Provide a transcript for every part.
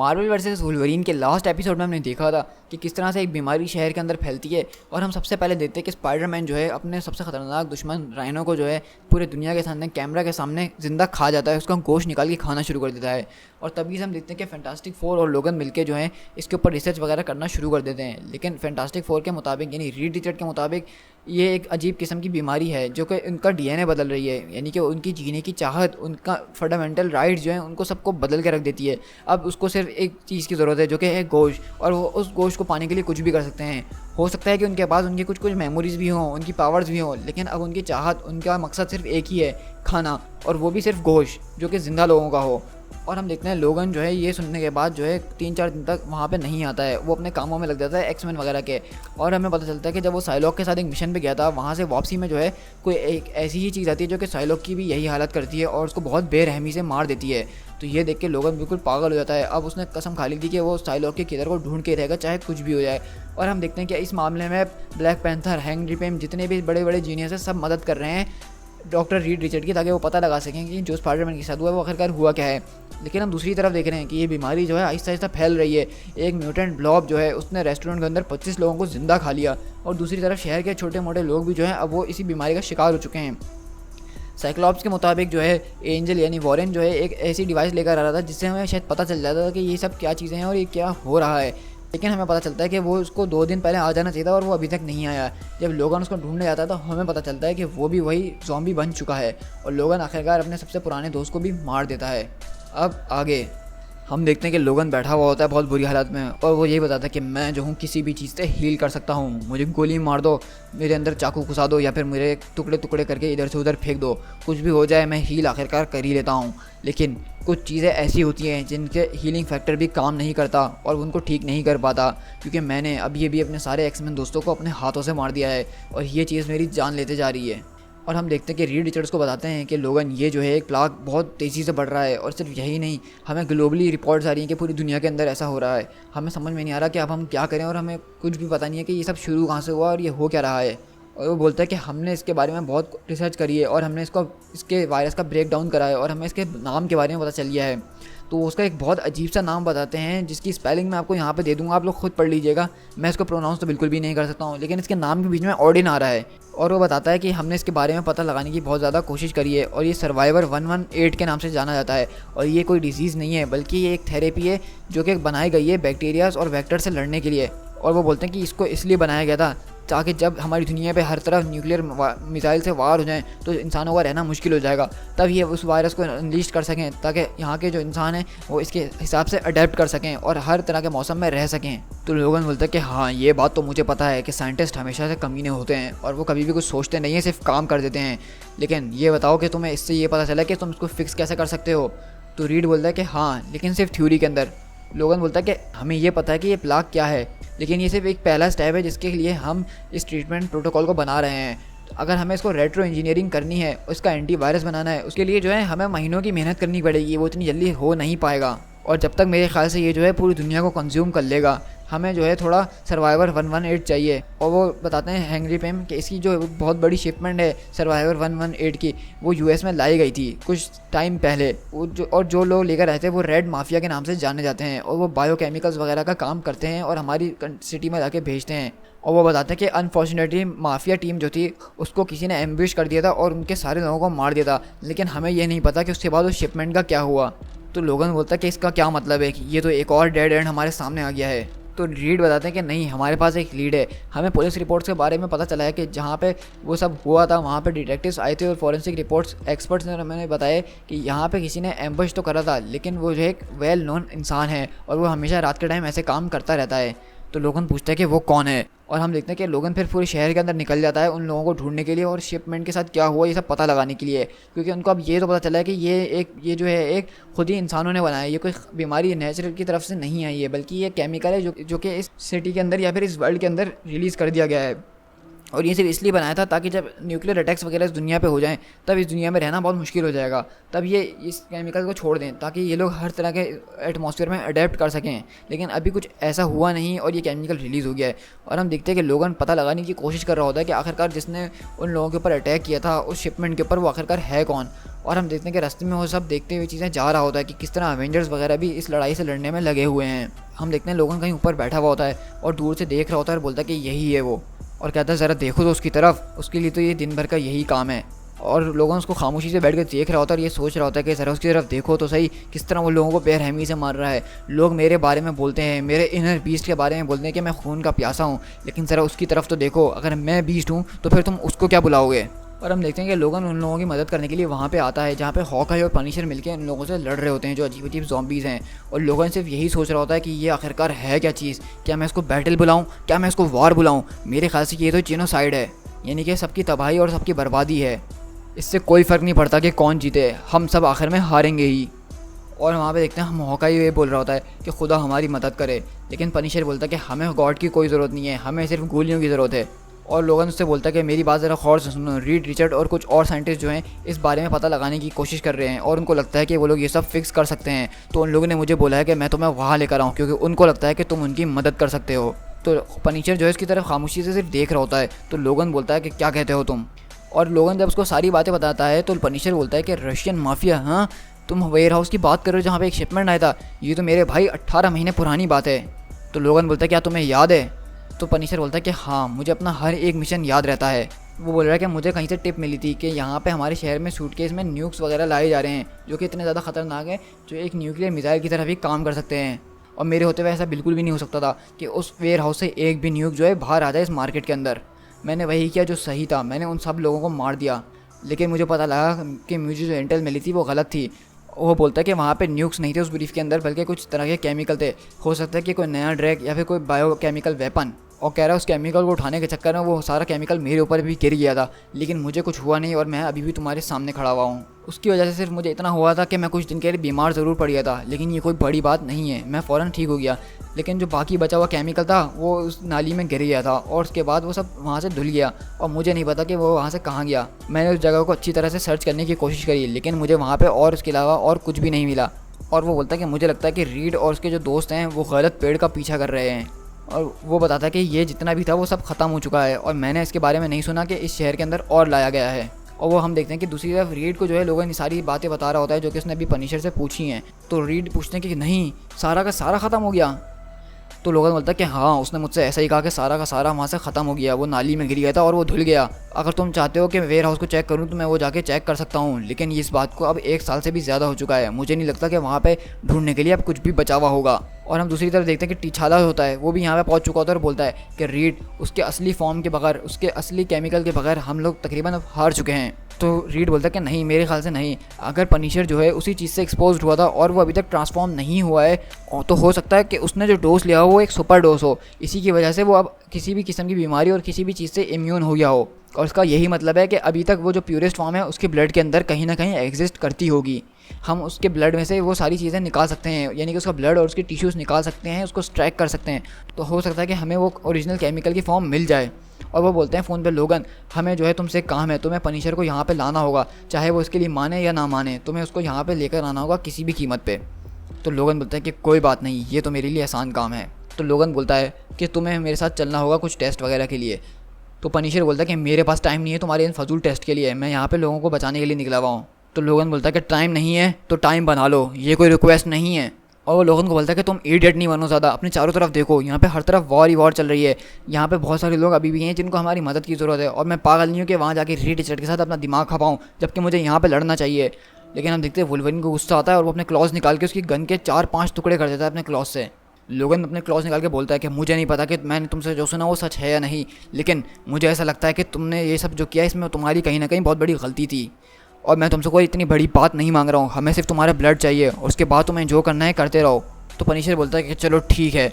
Marvel versus Wolverine के last episode में हमने देखा था कि किस तरह से एक बीमारी शहर के अंदर फैलती है और हम सबसे पहले देखते हैं कि स्पाइडरमैन जो है अपने सबसे ख़तरनाक दुश्मन राइनो को जो है पूरे दुनिया के सामने कैमरा के सामने ज़िंदा खा जाता है, उसका गोश्त निकाल के खाना शुरू कर देता है। और तभी से हम देखते हैं कि फैंटास्टिक फोर और लोगन मिलके जो है इसके ऊपर रिसर्च वगैरह करना शुरू कर देते हैं। लेकिन फैंटास्टिक फोर के मुताबिक यानी रीड रिचर्ड के मुताबिक ये एक अजीब किस्म की बीमारी है जो कि उनका डीएनए बदल रही है, यानी कि उनकी जीने की चाहत, उनका फंडामेंटल राइट्स जो है उनको सबको बदल के रख देती है। अब उसको सिर्फ एक चीज़ की ज़रूरत है जो कि है गोश्त, और वो उस गोश्त को पाने के लिए कुछ भी कर सकते हैं। हो सकता है कि उनके पास उनकी कुछ मेमोरीज़ भी हों, उनकी पावर्स भी हों, लेकिन अब उनकी चाहत, उनका मकसद सिर्फ एक ही है, खाना, और वो भी सिर्फ गोश्त जो कि ज़िंदा लोगों का हो। और हम देखते हैं लोगन जो है ये सुनने के बाद जो है 3-4 दिन तक वहाँ पे नहीं आता है, वो अपने कामों में लग जाता है एक्समैन वगैरह के। और हमें पता चलता है कि जब वो साइलॉक के साथ एक मिशन पे गया था, वहाँ से वापसी में जो है कोई एक ऐसी ही चीज़ आती है जो कि साइलॉक की भी यही हालत करती है और उसको बहुत बेरहमी से मार देती है। तो ये देख के लोगन बिल्कुल पागल हो जाता है। अब उसने कसम खा ली थी कि वो साइलॉक के किलर को ढूंढ के रहेगा चाहे कुछ भी हो जाए। और हम देखते हैं कि इस मामले में ब्लैक पैंथर, हैंग रिपेम, जितने भी बड़े बड़े जीनियस हैं सब मदद कर रहे हैं डॉक्टर रीड रिचर्ड की, ताकि वो पता लगा सकें कि जो स्पाइडरमैन के साथ हुआ है वो आखिरकार हुआ क्या है। लेकिन हम दूसरी तरफ देख रहे हैं कि ये बीमारी जो है आहिस्ता आहिस्ता फैल रही है। एक म्यूटेंट ब्लॉब जो है उसने रेस्टोरेंट के अंदर 25 लोगों को ज़िंदा खा लिया, और दूसरी तरफ शहर के छोटे मोटे लोग भी जो हैं अब वो इसी बीमारी का शिकार हो चुके हैं। साइक्लॉप्स के मुताबिक जो है एंजल यानी वॉरेन जो है एक ऐसी डिवाइस लेकर आ रहा था जिससे हमें शायद पता चल जाता था कि ये सब क्या चीज़ें हैं और ये क्या हो रहा है। लेकिन हमें पता चलता है कि वो उसको 2 दिन पहले आ जाना चाहिए था और वो अभी तक नहीं आया। जब लोगन उसको ढूंढने जाता है तो हमें पता चलता है कि वो भी वही ज़ॉम्बी बन चुका है, और लोगन आखिरकार अपने सबसे पुराने दोस्त को भी मार देता है। अब आगे हम देखते हैं कि लोगन बैठा हुआ होता है बहुत बुरी हालत में, और वो यही बताता है कि मैं जो हूँ किसी भी चीज़ से हील कर सकता हूँ, मुझे गोली मार दो, मेरे अंदर चाकू घुसा दो, या फिर मेरे टुकड़े टुकड़े करके इधर से उधर फेंक दो, कुछ भी हो जाए मैं हील आखिरकार कर ही लेता हूँ। लेकिन कुछ चीज़ें ऐसी होती हैं जिनके हीलिंग फैक्टर भी काम नहीं करता और उनको ठीक नहीं कर पाता, क्योंकि मैंने अभी अभी अपने सारे एक्समैन दोस्तों को अपने हाथों से मार दिया है और ये चीज़ मेरी जान लेते जा रही है। और हम देखते हैं कि रीड रिचर्ड्स को बताते हैं कि लोगन ये जो है एक प्लाग बहुत तेज़ी से बढ़ रहा है, और सिर्फ यही नहीं, हमें ग्लोबली रिपोर्ट्स आ रही हैं कि पूरी दुनिया के अंदर ऐसा हो रहा है। हमें समझ में नहीं आ रहा कि अब हम क्या करें, और हमें कुछ भी पता नहीं है कि ये सब शुरू कहाँ से हुआ और ये हो क्या रहा है। और वो बोलता है कि हमने इसके बारे में बहुत रिसर्च करी है और हमने इसके वायरस का ब्रेक डाउन करा है और हमें इसके नाम के बारे में पता चल गया है। तो उसका एक बहुत अजीब सा नाम बताते हैं जिसकी स्पेलिंग मैं आपको यहाँ पे दे दूँगा, आप लोग खुद पढ़ लीजिएगा। मैं इसको प्रोनाउंस तो बिल्कुल भी नहीं कर सकता हूँ, लेकिन इसके नाम के बीच में ऑडिन आ रहा है। और वो बताता है कि हमने इसके बारे में पता लगाने की बहुत ज़्यादा कोशिश करी है, और ये सर्वाइवर 118 के नाम से जाना जाता है। और ये कोई डिजीज़ नहीं है, बल्कि ये एक थेरेपी है जो कि बनाई गई है बैक्टीरियाज और वेक्टर से लड़ने के लिए। और वो बोलते हैं कि इसको इसलिए बनाया गया था ताकि जब हमारी दुनिया पे हर तरफ न्यूक्लियर मिसाइल से वार हो जाएं तो इंसानों का रहना मुश्किल हो जाएगा, तब ये उस वायरस को अनलीस्ट कर सकें ताकि यहाँ के जो इंसान हैं वो इसके हिसाब से अडेप्ट कर सकें और हर तरह के मौसम में रह सकें। तो लोगन बोलते हैं कि हाँ, ये बात तो मुझे पता है कि साइंटिस्ट हमेशा से कमीने होते हैं और वो कभी भी कुछ सोचते नहीं हैं, सिर्फ काम कर देते हैं। लेकिन ये बताओ कि तुम्हें इससे ये पता चला कि तुम इसको फिक्स कैसे कर सकते हो। तो रीड बोलता है कि हाँ, लेकिन सिर्फ थ्योरी के अंदर। लोगन बोलता है कि हमें ये पता है कि ये प्लाग क्या है, लेकिन ये सिर्फ एक पहला स्टेप है जिसके लिए हम इस ट्रीटमेंट प्रोटोकॉल को बना रहे हैं। अगर हमें इसको रेट्रो इंजीनियरिंग करनी है, उसका एंटीवायरस बनाना है, उसके लिए जो है हमें महीनों की मेहनत करनी पड़ेगी, वो इतनी जल्दी हो नहीं पाएगा। और जब तक मेरे ख्याल से ये जो है पूरी दुनिया को कंज्यूम कर लेगा, हमें जो है थोड़ा सर्वाइवर 118 चाहिए। और वो बताते हैं हैंगरी पेम कि इसकी जो बहुत बड़ी शिपमेंट है सर्वाइवर 118 की, वो यूएस में लाई गई थी कुछ टाइम पहले। वो जो लोग लेकर आए थे वो रेड माफिया के नाम से जाने जाते हैं, और वो बायोकेमिकल्स वगैरह का काम करते हैं और हमारी सिटी में जाके भेजते हैं। और वो बताते हैं कि अनफॉर्चुनेटली माफिया टीम जो थी उसको किसी ने एम्बिश कर दिया था और उनके सारे लोगों को मार दिया था, लेकिन हमें ये नहीं पता कि उसके बाद उस शिपमेंट का क्या हुआ। तो लोगन बोलता है कि इसका क्या मतलब है कि ये तो एक और डेड एंड हमारे सामने आ गया है। तो रीड बताते हैं कि नहीं, हमारे पास एक लीड है। हमें पुलिस रिपोर्ट्स के बारे में पता चला है कि जहाँ पे वो सब हुआ था वहाँ पे डिटेक्टिव्स आए थे और फॉरेंसिक रिपोर्ट्स एक्सपर्ट्स ने हमें बताया कि यहाँ पे किसी ने एम्बुश तो करा था, लेकिन वो जो एक वेल नोन इंसान है और वो हमेशा रात के टाइम ऐसे काम करता रहता है। तो लोगन पूछता है कि वो कौन है, और हम देखते हैं कि लोगन फिर पूरे शहर के अंदर निकल जाता है उन लोगों को ढूंढने के लिए और शिपमेंट के साथ क्या हुआ ये सब पता लगाने के लिए, क्योंकि उनको अब ये तो पता चला है कि ये जो है एक खुद ही इंसानों ने बनाया है। ये कोई बीमारी नेचुरल की तरफ से नहीं आई है, बल्कि ये केमिकल है जो कि इस सिटी के अंदर या फिर इस वर्ल्ड के अंदर रिलीज़ कर दिया गया है। और ये सिर्फ इसलिए बनाया था ताकि जब न्यूक्लियर अटैक्स वगैरह इस दुनिया पे हो जाएं तब इस दुनिया में रहना बहुत मुश्किल हो जाएगा, तब ये इस केमिकल को छोड़ दें ताकि ये लोग हर तरह के एटमॉस्फेयर में अडेप्ट कर सकें। लेकिन अभी कुछ ऐसा हुआ नहीं और ये केमिकल रिलीज़ हो गया है। और हम देखते हैं कि लोगन पता लगाने की कोशिश कर रहा होता है कि आखिरकार जिसने उन लोगों के ऊपर अटैक किया था उस शिपमेंट के ऊपर, वो आखिरकार है कौन। और हम देखते हैं कि रास्ते में वो सब देखते हुए चीज़ें जा रहा होता है कि किस तरह अवेंजर्स वगैरह भी इस लड़ाई से लड़ने में लगे हुए हैं। हम देखते हैं लोगन कहीं ऊपर बैठा हुआ होता है और दूर से देख रहा होता है और बोलता है कि यही है वो, और कहता है ज़रा देखो तो उसकी तरफ, उसके लिए तो ये दिन भर का यही काम है। और लोगों उसको खामोशी से बैठ कर देख रहा होता है और ये सोच रहा होता है कि ज़रा उसकी तरफ देखो तो सही, किस तरह वो लोगों को बेरहमी से मार रहा है। लोग मेरे बारे में बोलते हैं, मेरे इनर बीस्ट के बारे में बोलते हैं कि मैं खून का प्यासा हूँ, लेकिन ज़रा उसकी तरफ तो देखो, अगर मैं बीस्ट हूँ तो फिर तुम उसको क्या बुलाओगे। और हम देखते हैं कि लोगन उन लोगों की मदद करने के लिए वहाँ पे आता है जहाँ पे हॉकआई और पनिशर मिलकर उन लोगों से लड़ रहे होते हैं जो अजीब अजीब ज़ॉम्बीज़ हैं। और लोगन सिर्फ यही सोच रहा होता है कि ये आखिरकार है क्या चीज़, क्या मैं इसको बैटल बुलाऊँ, क्या मैं इसको वॉर बुलाऊँ। मेरे ख्याल से ये तो जेनोसाइड है, यानी कि सबकी तबाही और सबकी बर्बादी है। इससे कोई फ़र्क नहीं पड़ता कि कौन जीते, हम सब आखिर में हारेंगे ही। और वहाँ पे देखते हैं हम हॉकआई ये बोल रहा होता है कि खुदा हमारी मदद करे, लेकिन पनिशर बोलता है कि हमें गॉड की कोई ज़रूरत नहीं है, हमें सिर्फ गोलियों की ज़रूरत है। और लोगन उससे बोलता है कि मेरी बात ज़रा गौर से सुनो। रीड रिचर्ड और कुछ और साइंटिस्ट जो हैं इस बारे में पता लगाने की कोशिश कर रहे हैं और उनको लगता है कि वो लोग ये सब फिक्स कर सकते हैं। तो उन लोगों ने मुझे बोला है कि मैं तुम्हें वहाँ लेकर आऊँ क्योंकि उनको लगता है कि तुम उनकी मदद कर सकते हो। तो पनिशर जो है इसकी तरफ खामोशी से सिर्फ देख रहा होता है। तो लोगन बोलता है कि क्या कहते हो तुम। और लोगन जब उसको सारी बातें बताता है तो पनिशर बोलता है कि रशियन माफिया, हाँ तुम वेयर हाउस की बात कर रहे हो जहाँ पे एक शिपमेंट आया था, ये तो मेरे भाई 18 महीने पुरानी बात है। तो लोगन बोलता है क्या तुम्हें याद है। तो पनिशर बोलता है कि हाँ मुझे अपना हर एक मिशन याद रहता है। वो बोल रहा है कि मुझे कहीं से टिप मिली थी कि यहाँ पे हमारे शहर में सूटकेस में न्यूक्स वगैरह लाए जा रहे हैं जो कि इतने ज़्यादा ख़तरनाक है जो एक न्यूक्लियर मिसाइल की तरह भी काम कर सकते हैं। और मेरे होते हुए ऐसा बिल्कुल भी नहीं हो सकता था कि उस वेयर हाउस से एक भी न्यूक जो है बाहर आ जाए इस मार्केट के अंदर। मैंने वही किया जो सही था, मैंने उन सब लोगों को मार दिया। लेकिन मुझे पता लगा कि मुझे जो इंटेल मिली थी वो गलत थी। वो बोलता है कि वहाँ पे न्यूक्स नहीं थे उस ब्रीफ के अंदर, बल्कि कुछ तरह के केमिकल थे। हो सकता है कि कोई नया ड्रैग या फिर कोई बायोकेमिकल वेपन। और कह रहा है उस केमिकल को उठाने के चक्कर में वो सारा केमिकल मेरे ऊपर भी गिर गया था, लेकिन मुझे कुछ हुआ नहीं और मैं अभी भी तुम्हारे सामने खड़ा हुआ हूँ। उसकी वजह से सिर्फ मुझे इतना हुआ था कि मैं कुछ दिन के लिए बीमार ज़रूर पड़ गया था, लेकिन ये कोई बड़ी बात नहीं है, मैं फ़ौरन ठीक हो गया। लेकिन जो बाकी बचा हुआ केमिकल था वो उस नाली में गिर गया था और उसके बाद वो सब वहाँ से धुल गया और मुझे नहीं पता कि वो वहाँ से कहाँ गया। मैंने उस जगह को अच्छी तरह से सर्च करने की कोशिश करी, लेकिन मुझे वहाँ पर और उसके अलावा और कुछ भी नहीं मिला। और वो बोलता है कि मुझे लगता है कि रीड और उसके जो दोस्त हैं वो गलत पेड़ का पीछा कर रहे हैं। और वो बताता है कि ये जितना भी था वो सब ख़त्म हो चुका है और मैंने इसके बारे में नहीं सुना कि इस शहर के अंदर और लाया गया है। और वो हम देखते हैं कि दूसरी तरफ रीड को जो है लोगों ने सारी बातें बता रहा होता है जो कि उसने अभी पनिशर से पूछी हैं। तो रीड पूछते हैं कि नहीं सारा का सारा ख़त्म हो गया। तो लोगन बोलता है कि हाँ उसने मुझसे ऐसा ही कहा कि सारा का सारा वहाँ से ख़त्म हो गया, वो नाली में गिर गया था और वो धुल गया। अगर तुम चाहते हो कि वेयर हाउस को चेक करूँ तो मैं वो जाके चेक कर सकता हूँ, लेकिन इस बात को अब 1 साल से भी ज़्यादा हो चुका है, मुझे नहीं लगता कि वहाँ पे ढूंढने के लिए अब कुछ भी बचा हुआ होगा। और हम दूसरी तरफ देखते हैं कि टीछाला होता है वो भी यहाँ पे पहुँच चुका होता है और बोलता है कि रीड उसके असली फॉर्म के बगैर, उसके असली केमिकल के बगैर हम लोग तकरीबन अब हार चुके हैं। तो रीड बोलता है कि नहीं मेरे ख्याल से नहीं, अगर पनिशर जो है उसी चीज़ से एक्सपोज हुआ था और वो अभी तक ट्रांसफॉर्म नहीं हुआ है तो हो सकता है कि उसने जो डोज लिया हो वो एक सुपर डोज हो, इसी की वजह से वो अब किसी भी किस्म की बीमारी और किसी भी चीज़ से इम्यून हो गया हो। और उसका यही मतलब है कि अभी तक वो जो प्योरेस्ट फॉर्म है उसके ब्लड के अंदर कहीं ना कहीं एग्जिस्ट करती होगी। हम उसके ब्लड में से वो सारी चीज़ें निकाल सकते हैं, यानी कि उसका ब्लड और उसके टिश्यूज़ निकाल सकते हैं, उसको स्ट्रैक कर सकते हैं। तो हो सकता है कि हमें वो ओरिजिनल केमिकल की फॉर्म मिल जाए। और वो बोलते हैं फ़ोन पे लोगन हमें जो है तुमसे काम है, तुम्हें पनिशर को यहाँ पे लाना होगा, चाहे वो इसके लिए माने या ना माने, तुम्हें उसको यहाँ पे लेकर आना होगा किसी भी कीमत पे। तो लोगन बोलता है कि कोई बात नहीं, ये तो मेरे लिए आसान काम है। तो लोगन बोलता है कि तुम्हें मेरे साथ चलना होगा कुछ टेस्ट वगैरह के लिए। तो पनिशर बोलता है कि मेरे पास टाइम नहीं है तुम्हारे इन फजूल टेस्ट के लिए, मैं यहाँ पे लोगों को बचाने के लिए निकला हुआ हूँ। तो लोगन बोलता है कि टाइम नहीं है तो टाइम बना लो, ये कोई रिक्वेस्ट नहीं है। और वो लोगन को बोलता है कि तुम इडियट नहीं बनो ज़्यादा, अपने चारों तरफ देखो, यहाँ पे हर तरफ वॉर ही वॉर चल रही है, यहाँ पे बहुत सारे लोग अभी भी हैं जिनको हमारी मदद की ज़रूरत है और मैं पागल नहीं हूँ कि वहाँ जाके रीड रिचर्ड के साथ अपना दिमाग खपाऊँ जबकि मुझे यहाँ पे लड़ना चाहिए। लेकिन हम देखते हैं वुल्वरिन को गुस्सा आता है और वो अपने क्लॉज निकाल के उसकी गन के 4-5 टुकड़े कर देता है अपने क्लॉज से। लोगन अपने क्लॉज निकाल के बोलता है कि मुझे नहीं पता कि मैंने तुमसे जो सुना वो सच है या नहीं, लेकिन मुझे ऐसा लगता है कि तुमने ये सब जो किया इसमें तुम्हारी कहीं ना कहीं बहुत बड़ी गलती थी और मैं तुमसे कोई इतनी बड़ी बात नहीं मांग रहा हूँ, हमें सिर्फ तुम्हारा ब्लड चाहिए और उसके बाद तुम्हें जो करना है करते रहो। तो पनिशर बोलता है कि चलो ठीक है,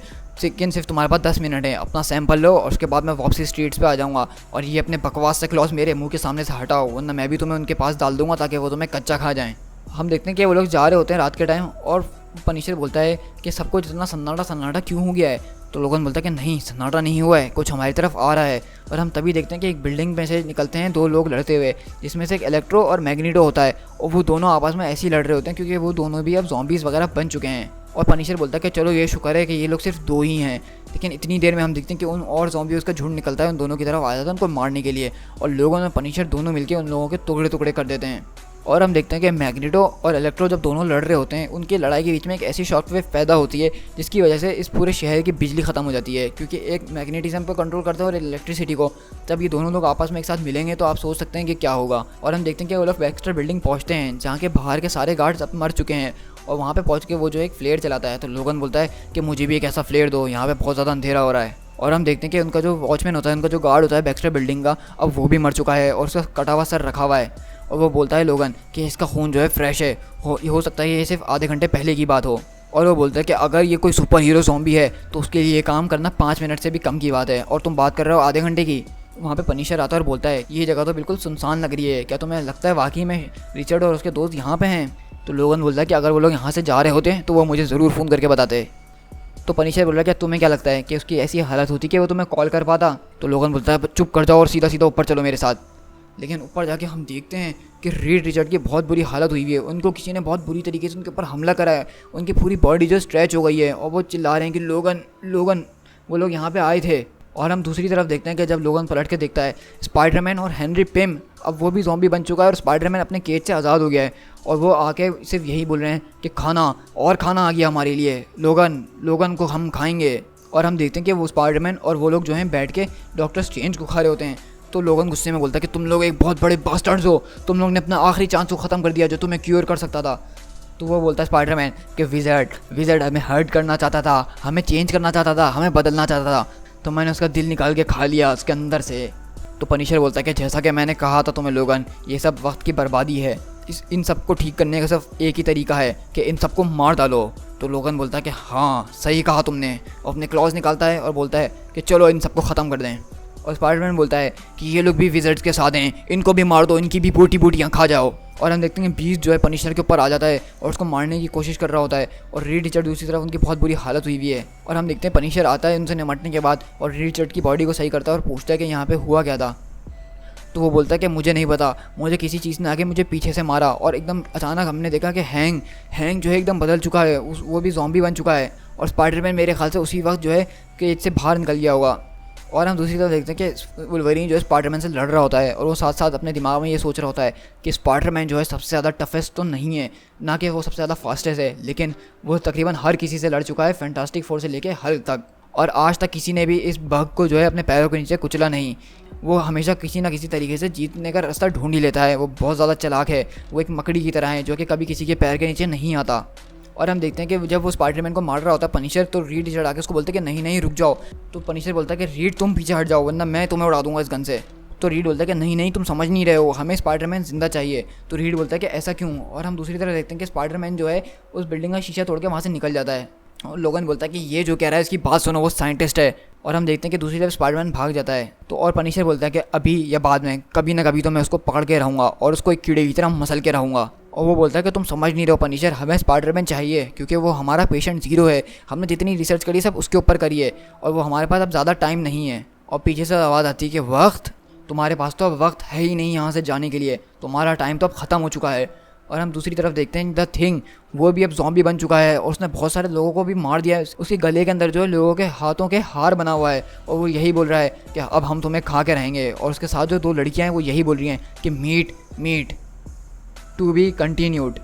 लेकिन सिर्फ तुम्हारे पास 10 मिनट है, अपना सैंपल लो और उसके बाद मैं वापसी स्ट्रीट्स पे आ जाऊँगा और ये अपने बकवास से क्लॉज मेरे मुंह के सामने से हटाओ, वरना मैं भी तुम्हें उनके पास डाल दूँगा ताकि वो तुम्हें कच्चा खा जाएँ। हम देखते हैं कि वो लोग जा रहे होते हैं रात के टाइम और पनिशर बोलता है कि सबको जितना सन्नाटा सन्नाटा क्यों हो गया है। तो लोगन बोलता है कि नहीं, सन्नाटा नहीं हुआ है, कुछ हमारी तरफ आ रहा है। और हम तभी देखते हैं कि एक बिल्डिंग में से निकलते हैं 2 लोग लड़ते हुए, जिसमें से एक इलेक्ट्रो और मैग्नीटो होता है। और वो दोनों आपस में ऐसे ही लड़ रहे होते हैं क्योंकि वो दोनों भी अब ज़ॉम्बीज़ वगैरह बन चुके हैं। और पनिशर बोलता है कि चलो ये शुक्र है कि ये लोग सिर्फ 2 ही हैं। लेकिन इतनी देर में हम देखते हैं कि उन और ज़ॉम्बीज़ का झुंड निकलता है, उन दोनों की तरफ आ जाता है उनको मारने के लिए। और लोगों ने पनिशर दोनों मिलकर उन लोगों के टुकड़े टुकड़े कर देते हैं। और हम देखते हैं कि मैग्नीटो और इलेक्ट्रो जब दोनों लड़ रहे होते हैं, उनकी लड़ाई के बीच में एक ऐसी शॉक वेव पैदा होती है जिसकी वजह से इस पूरे शहर की बिजली ख़त्म हो जाती है, क्योंकि एक मैग्नेटिज्म पर कंट्रोल करता है और इलेक्ट्रिसिटी को। जब ये दोनों लोग आपस में एक साथ मिलेंगे तो आप सोच सकते हैं कि क्या होगा। और हम देखते हैं कि वो लोग बैक्स्टर बिल्डिंग पहुँचते हैं जहाँ के बाहर के सारे गार्ड्स अब मर चुके हैं। और वहाँ पे पहुँच के वो जो एक फ्लेयर चलाता है, तो लोगन बोलता है कि मुझे भी एक ऐसा फ्लेयर दो, यहाँ पे बहुत ज़्यादा अंधेरा हो रहा है। और हम देखते हैं कि उनका जो वॉचमैन होता है, उनका जो गार्ड होता है बैक्स्टर बिल्डिंग का, अब वो भी मर चुका है और उसका कटा हुआ सर रखा हुआ है। और वो बोलता है लोगन कि इसका खून जो है फ्रेश है, हो सकता है ये सिर्फ आधे घंटे पहले की बात हो। और वो बोलता है कि अगर ये कोई सुपर हीरो ज़ॉम्बी है तो उसके लिए ये काम करना 5 मिनट से भी कम की बात है, और तुम बात कर रहे हो आधे घंटे की। वहाँ पे पनिशर आता है और बोलता है ये जगह तो बिल्कुल सुनसान लग रही है, क्या तुम्हें लगता है वाकई में रिचर्ड और उसके दोस्त यहाँ पे हैं? तो लोगन बोलता है कि अगर वो लोग यहाँ से जा रहे होते तो वो मुझे ज़रूर फ़ोन करके बताते। तो पनिशर बोल रहा है क्या तुम्हें क्या लगता है कि उसकी ऐसी हालत होती कि वो तुम्हें कॉल कर पाता? तो लोगन बोलता है चुप कर जाओ और सीधा सीधा ऊपर चलो मेरे साथ। लेकिन ऊपर जाके हम देखते हैं कि रीड रिचर्ड की बहुत बुरी हालत हुई है, उनको किसी ने बहुत बुरी तरीके से उनके ऊपर हमला करा है, उनकी पूरी बॉडी जो स्ट्रेच हो गई है और वो चिल्ला रहे हैं कि लोगन लोगन वो लोग यहाँ पे आए थे। और हम दूसरी तरफ देखते हैं कि जब लोगन पलट के देखता है, स्पाइडरमैन और हेनरी पिम अब वो भी ज़ॉम्बी बन चुका है और स्पाइडरमैन अपने केज से आज़ाद हो गया है। और वो आके सिर्फ यही बोल रहे हैं कि खाना और खाना आ गया हमारे लिए, लोगन लोगन को हम खाएंगे। और हम देखते हैं कि वो स्पाइडरमैन और वो लोग जो हैं बैठ के डॉक्टर स्ट्रेंज को खा रहे होते हैं। तो लोगन गुस्से में बोलता है कि तुम लोग एक बहुत बड़े बास्टर्ड्स हो, तुम लोग ने अपना आखिरी चांस को ख़त्म कर दिया जो तुम्हें क्योर कर सकता था। तो वो बोलता है स्पाइडरमैन कि विज़र्ड हमें हर्ट करना चाहता था, हमें चेंज करना चाहता था, हमें बदलना चाहता था, तो मैंने उसका दिल निकाल के खा लिया उसके अंदर से। तो पनिशर बोलता है कि जैसा कि मैंने कहा था तुम्हें लोगन, ये सब वक्त की बर्बादी है, इन सबको ठीक करने का सिर्फ एक ही तरीका है कि इन सबको मार डालो। तो लोगन बोलता है कि हाँ सही कहा तुमने, और अपने क्लॉज निकालता है और बोलता है कि चलो इन सबको ख़त्म कर दें। और स्पाइडरमैन बोलता है कि ये लोग भी विज़र्ड्स के साथ हैं, इनको भी मार दो, इनकी भी बोटी बोटियाँ खा जाओ। और हम देखते हैं बीस्ट जो है पनिशर के ऊपर आ जाता है और उसको मारने की कोशिश कर रहा होता है। और रीड रिचर्ड दूसरी तरफ उनकी बहुत बुरी हालत हुई हुई है। और हम देखते हैं पनिशर आता है उनसे निमटने के बाद और रीड रिचर्ड की बॉडी को सही करता है और पूछता है कि यहाँ पे हुआ क्या था। तो वो बोलता है कि मुझे नहीं पता, मुझे किसी चीज़ ने आके मुझे पीछे से मारा और एकदम अचानक हमने देखा कि हैंग जो है एकदम बदल चुका है, वो भी ज़ॉम्बी बन चुका है। और स्पाइडरमैन मेरे ख्याल से उसी वक्त जो है कि इससे बाहर निकल गया होगा। और हम दूसरी तरफ देखते हैं कि वुल्वरीन जो है स्पाइडरमैन से लड़ रहा होता है और वो साथ साथ अपने दिमाग में ये सोच रहा होता है कि स्पाइडरमैन जो है सबसे ज़्यादा टफेस्ट तो नहीं है, ना कि वो सबसे ज़्यादा फास्टेस्ट है, लेकिन वो तकरीबन हर किसी से लड़ चुका है, फैंटास्टिक फोर से लेके हल्क तक। और आज तक किसी ने भी इस बग को जो है अपने पैरों के नीचे कुचला नहीं। वो हमेशा किसी ना किसी तरीके से जीतने का रास्ता ढूंढ ही लेता है। वो बहुत ज़्यादा चालाक है, वो एक मकड़ी की तरह है जो कि कभी किसी के पैर के नीचे नहीं आता। और हम देखते हैं कि जब वो स्पाइडरमैन को मार रहा होता है पनिशर, तो रीड रिचर्ड आके उसको बोलते हैं कि नहीं रुक जाओ। तो पनिशर बोलता है कि रीड तुम पीछे हट जाओ वरना मैं तुम्हें उड़ा दूंगा इस गन से। तो रीड बोलता है कि नहीं तुम समझ नहीं रहे हो, हमें स्पाइडरमैन जिंदा चाहिए। तो रीड बोलता है कि ऐसा क्यों। और हम दूसरी तरफ देखते हैं कि स्पाइडरमैन जो है उस बिल्डिंग का शीशा तोड़ के वहाँ से निकल जाता है। और लोगन बोलता है कि ये जो कह रहा है इसकी बात सुनो, वो साइंटिस्ट है। और हम देखते हैं कि दूसरी तरफ स्पाइडरमैन भाग जाता है। तो और पनिशर बोलता है कि अभी या बाद में कभी ना कभी तो मैं उसको पकड़ के रहूँगा और उसको एक कीड़े की तरह मसल के रहूँगा। और वो बोलता है कि तुम समझ नहीं रहे हो पनिशर, हमें स्पाइडरमैन चाहिए क्योंकि वो हमारा पेशेंट ज़ीरो है, हमने जितनी रिसर्च करी सब उसके ऊपर करी है और वो हमारे पास अब ज़्यादा टाइम नहीं है। और पीछे से आवाज़ आती है कि वक्त, तुम्हारे पास तो अब वक्त है ही नहीं यहाँ से जाने के लिए, तुम्हारा टाइम तो अब ख़त्म हो चुका है। और हम दूसरी तरफ देखते हैं द थिंग, वो भी अब ज़ॉम्बी बन चुका है और उसने बहुत सारे लोगों को भी मार दिया है। उसके गले के अंदर जो है लोगों के हाथों के हार बना हुआ है और वो यही बोल रहा है कि अब हम तुम्हें खा के रहेंगे। और उसके साथ जो 2 लड़कियां हैं वो यही बोल रही हैं कि मीट टू बी कंटिन्यूड।